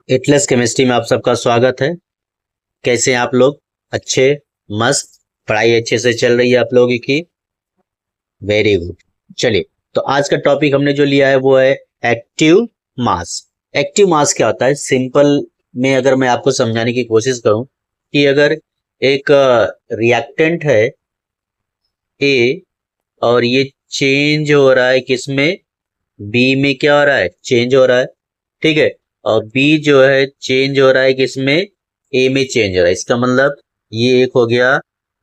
Atlas chemistry में आप सबका स्वागत है। कैसे हैं आप लोग? अच्छे, मस्त, पढ़ाई अच्छे से चल रही है आप लोगों की? Very good. चलिए, तो आज का टॉपिक हमने जो लिया है वो है एक्टिव मास। एक्टिव मास क्या होता है? सिंपल में अगर मैं आपको समझाने की कोशिश करूं कि अगर एक रिएक्टेंट है ए और ये चेंज हो रहा है किसमें? बी में क्या हो रहा है? चेंज हो रहा है, ठीक है। और बी जो है चेंज हो रहा है किसमें? ए में चेंज हो रहा है। इसका मतलब ये एक हो गया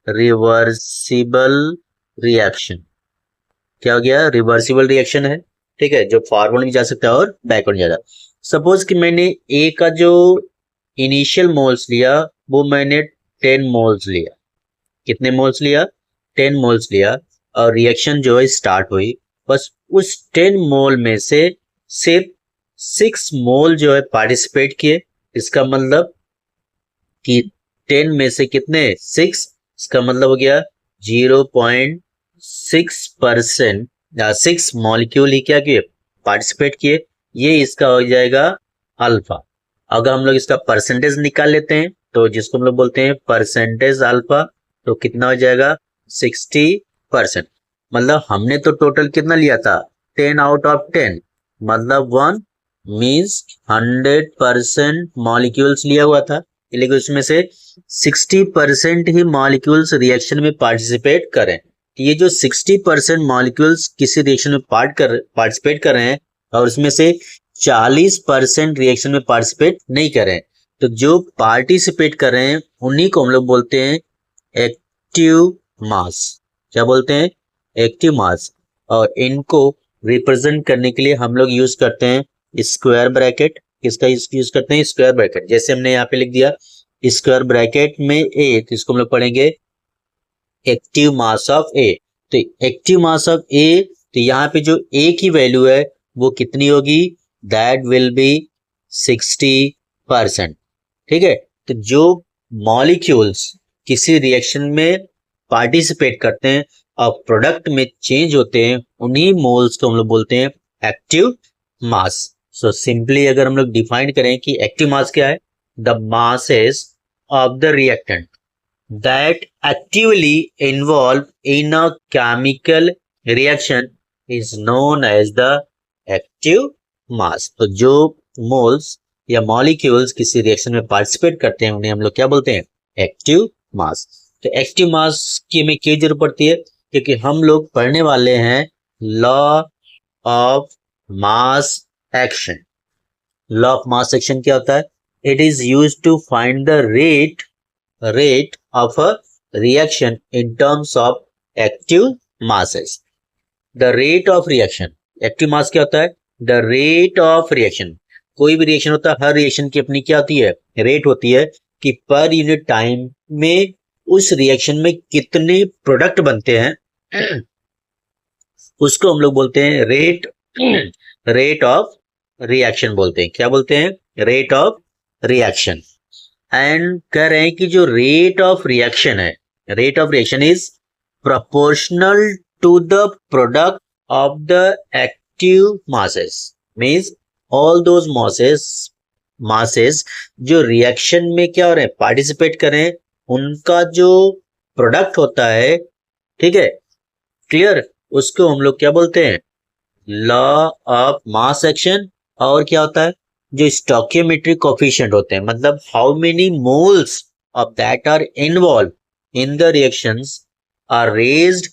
रिवर्सिबल रिएक्शन। क्या हो गया? रिवर्सिबल रिएक्शन है, ठीक है, जो फॉरवर्ड भी जा सकता है और बैकवर्ड जा सकता है। सपोज कि मैंने ए का जो इनिशियल मोल्स लिया वो मैंने 10 मोल्स लिया। कितने मोल्स लिया? 10 मोल्स लिया। और रिएक्शन जो है स्टार्ट हुई। बस उस 10 मोल में से सिर्फ 6 मोल जो है पार्टिसिपेट किए। इसका मतलब कि 10 में से कितने? 6। इसका मतलब हो गया 0.6% या 6 मॉलिक्यूल ही क्या किए? पार्टिसिपेट किए। ये इसका हो जाएगा अल्फा। अगर हम लोग इसका परसेंटेज निकाल लेते हैं तो जिसको हम लोग बोलते हैं परसेंटेज अल्फा, तो कितना हो जाएगा? 60%। मतलब हमने तो टोटल कितना लिया था? 10 आउट ऑफ 10, मतलब 1 मीन्स 100% मॉलिक्यूल्स लिया हुआ था, लेकिन उसमें से 60% ही मॉलिक्यूल्स रिएक्शन में पार्टिसिपेट करें। ये जो 60% मॉलिक्यूल्स किसी रिएक्शन में पार्टिसिपेट कर रहे हैं और उसमें से 40% रिएक्शन में पार्टिसिपेट नहीं कर रहे हैं, तो जो पार्टिसिपेट कर रहे हैं उन्हीं को हम लोग बोलते हैं एक्टिव मास। क्या बोलते हैं? Active mass. और इनको रिप्रेजेंट करने के लिए हम लोग यूज करते हैं स्क्वायर ब्रैकेट। किसका यूज करते हैं? Square bracket. जैसे हमने यहाँ पे लिख दिया स्क्वायर ब्रैकेट में ए, तो इसको हम लोग पढ़ेंगे एक्टिव मास ऑफ ए। तो एक्टिव मास ऑफ ए, तो यहाँ पे जो ए की वैल्यू है वो कितनी होगी? दैट विल बी 60%, ठीक है। तो जो मॉलिक्यूल्स किसी रिएक्शन में पार्टिसिपेट करते हैं और प्रोडक्ट में चेंज होते हैं उन्हीं मोल्स को हम लोग बोलते हैं एक्टिव मास। सो सिंपली अगर हम लोग डिफाइन करें कि एक्टिव मास क्या है, the masses of the reactant that actively involved in a chemical reaction is known as the active mass। तो जो मोल्स या मॉलिक्यूल्स किसी रिएक्शन में पार्टिसिपेट करते हैं उन्हें हम लोग क्या बोलते हैं? Active mass. तो एक्टिव मास की हमें क्यों जरूरत पड़ती है? क्योंकि हम लोग पढ़ने वाले हैं law of mass action. Law of mass action क्या होता है? It is use to find the rate of a reaction in terms of active masses। the rate of reaction, active mass क्या होता है? the rate of reaction। कोई भी reaction होता है, हर रिएक्शन की अपनी क्या होती है? रेट होती है कि पर यूनिट टाइम में उस रिएक्शन में कितने प्रोडक्ट बनते हैं उसको हम लोग बोलते हैं रेट ऑफ रिएक्शन बोलते हैं। क्या बोलते हैं? Rate of reaction. एंड कह रहे हैं कि जो रेट ऑफ रिएक्शन है, rate of reaction is proportional to the product of the active masses. Means all those masses जो रिएक्शन में क्या हो रहे हैं? पार्टिसिपेट कर रहे हैं, उनका जो प्रोडक्ट होता है, ठीक है, क्लियर, उसको हम लोग क्या बोलते हैं? Law of mass action. और क्या होता है? जो स्टोकियोमेट्रिक कोफिशिएंट होते हैं, मतलब how many moles of that are involve in the reactions are raised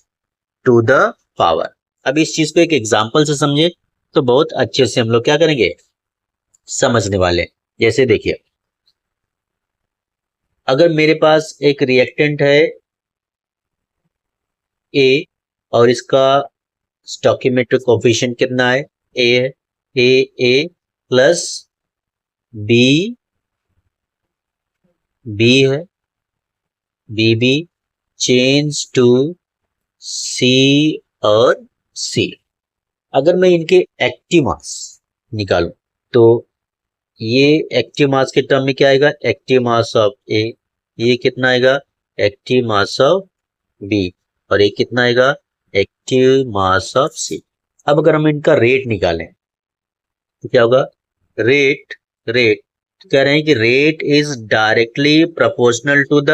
to the power. अब इस चीज को एक एग्जांपल से समझे तो बहुत अच्छे से हम लोग क्या करेंगे? समझने वाले। जैसे देखिए, अगर मेरे पास एक रिएक्टेंट है ए और इसका स्टोकियोमेट्रिक कोफिशिएंट कितना है? ए है। ए प्लस बी है, बी चेंज टू सी और सी। अगर मैं इनके एक्टिव मास निकालूं तो ये एक्टिव मास के टर्म में क्या आएगा? Active mass of A. ये कितना आएगा? Active mass of B. और ये कितना आएगा? Active mass of C. अब अगर हम इनका रेट निकालें तो क्या होगा? रेट तो कह रहे हैं कि rate is directly proportional to the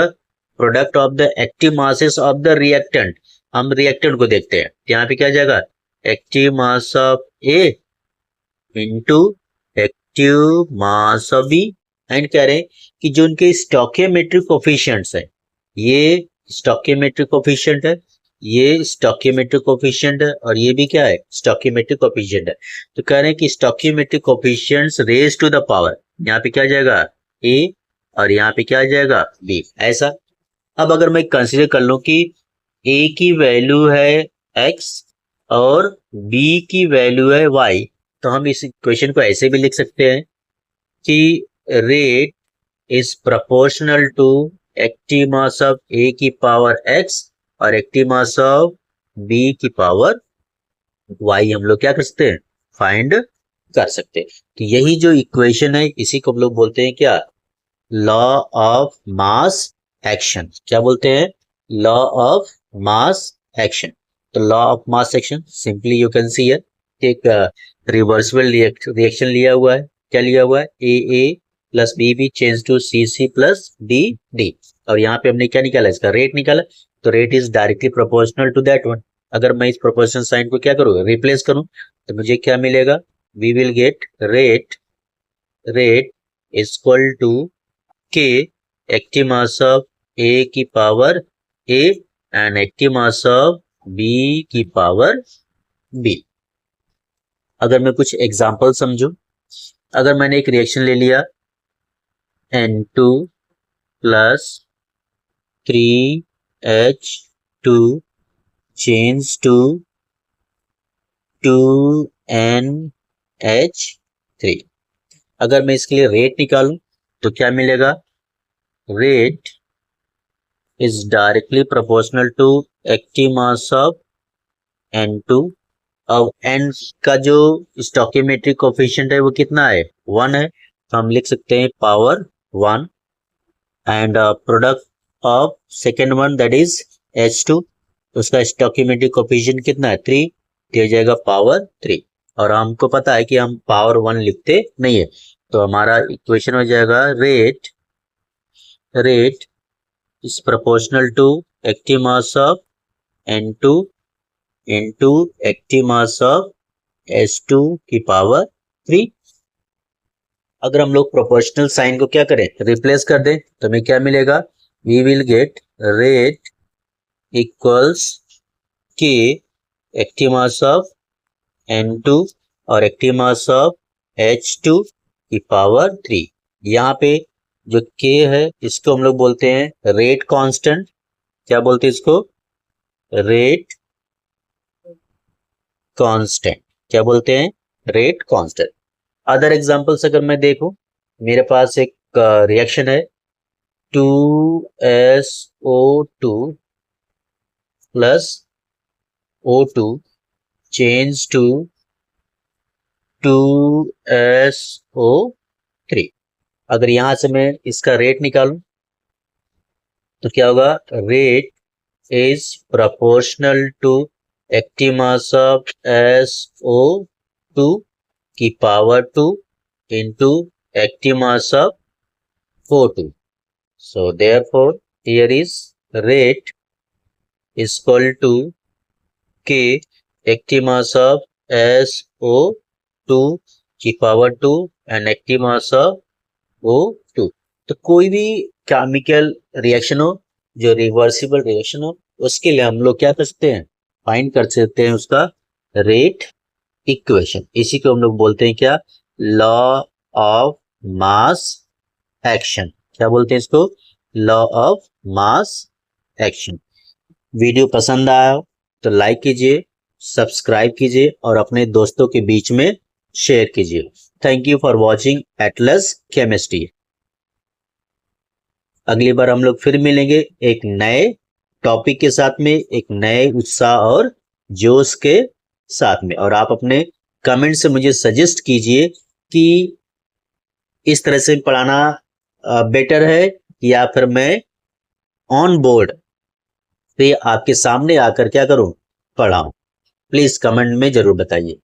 product of the active masses of the reactant. हम रिएक्टेंट को देखते हैं, यहाँ पे क्या जाएगा, active mass of A into active mass of B. And कह रहे हैं कि जो उनके स्टोकियोमेट्रिक कोफिशिएंट्स है, ये स्टोकियोमेट्रिक कोफिशिएंट है, ये स्टोकियोमेट्रिक कोफिशिएंट है, और ये भी क्या है, स्टोकियोमेट्रिक कोफिशिएंट है। तो कह रहे हैं कि stoichiometric coefficients raise to the power, यहाँ पे क्या जाएगा ए और यहाँ पे क्या जाएगा बी, ऐसा। अब अगर मैं कंसीडर कर लूं कि ए की वैल्यू है एक्स और बी की वैल्यू है वाई, तो हम इस इक्वेशन को ऐसे भी लिख सकते हैं कि rate is proportional to active mass of A की पावर एक्स और एक्टिव मास ऑफ बी की पावर वाई हम लोग क्या कर सकते हैं, फाइंड कर सकते हैं। तो यही जो इक्वेशन है इसी को हम लोग बोलते हैं क्या, लॉ ऑफ मास एक्शन। क्या बोलते हैं, लॉ ऑफ मास एक्शन। तो law of mass action simply you can see है, एक रिवर्सिबल रिएक्शन लिया हुआ है। क्या लिया हुआ है, A plus B change to C plus D. और यहाँ पे हमने क्या निकाला, इसका रेट निकाला। तो rate is directly proportional to that one. अगर मैं इस प्रोपोर्शनल साइन को क्या करूँ, रिप्लेस करूँ, तो मुझे क्या मिलेगा, we will get rate is equal to K active mass of A की power A and active mass of B की पावर बी। अगर मैं कुछ एग्जांपल समझूं, अगर मैंने एक रिएक्शन ले लिया N2 plus 3H2 change to 2NH3। अगर मैं इसके लिए रेट निकालूं तो क्या मिलेगा, rate is directly proportional to active mass of N2। अब N का जो स्टोकियोमेट्रिक कोफिशिएंट है वो कितना है, 1 है, तो हम लिख सकते हैं power 1। And product of second one that is H2, उसका स्टोकियोमेट्रिक कोफिशिएंट कितना है, 3, तो हो जाएगा पावर 3। और हमको पता है कि हम पावर 1 लिखते नहीं है, तो हमारा इक्वेशन हो जाएगा rate is proportional to active mass of N2 into active mass of H2 की पावर 3। अगर हम लोग प्रोपोर्शनल साइन को क्या करें, रिप्लेस कर दें, तो हमें क्या मिलेगा, we will get rate equals k active mass of N2 और एक्टिव मास ऑफ H2 की पावर 3। यहाँ पे जो K है इसको हम लोग बोलते हैं रेट कांस्टेंट। क्या बोलते हैं इसको, रेट कांस्टेंट। क्या बोलते हैं, रेट कांस्टेंट। अदर एग्जांपल्स अगर मैं देखूं, मेरे पास एक रिएक्शन है 2SO2 plus O2 change to 2SO3। अगर यहां से मैं इसका रेट निकालूं तो क्या होगा, rate is proportional to active mass of SO2 की power 2 into active mass of O2. So therefore here is rate is equal to K active mass of SO2 की power 2 and active mass of O2। तो कोई भी chemical reaction हो जो reversible reaction हो, उसके लिए हम लोग क्या कर सकते हैं, फाइंड कर सकते हैं उसका रेट इक्वेशन। इसी को हम लोग बोलते हैं क्या, लॉ ऑफ मास एक्शन। क्या बोलते हैं इसको, law of mass action. Video पसंद आया तो लाइक कीजिए, सब्सक्राइब कीजिए और अपने दोस्तों के बीच में शेयर कीजिए। Thank you for watching Atlas chemistry. अगली बार हम लोग फिर मिलेंगे एक नए टॉपिक के साथ में, एक नए उत्साह और जोश के साथ में। और आप अपने कमेंट से मुझे सजेस्ट कीजिए कि इस तरह से पढ़ाना बेटर है या फिर मैं ऑन बोर्ड पे आपके सामने आकर क्या करूं, पढ़ाऊं। प्लीज कमेंट में जरूर बताइए।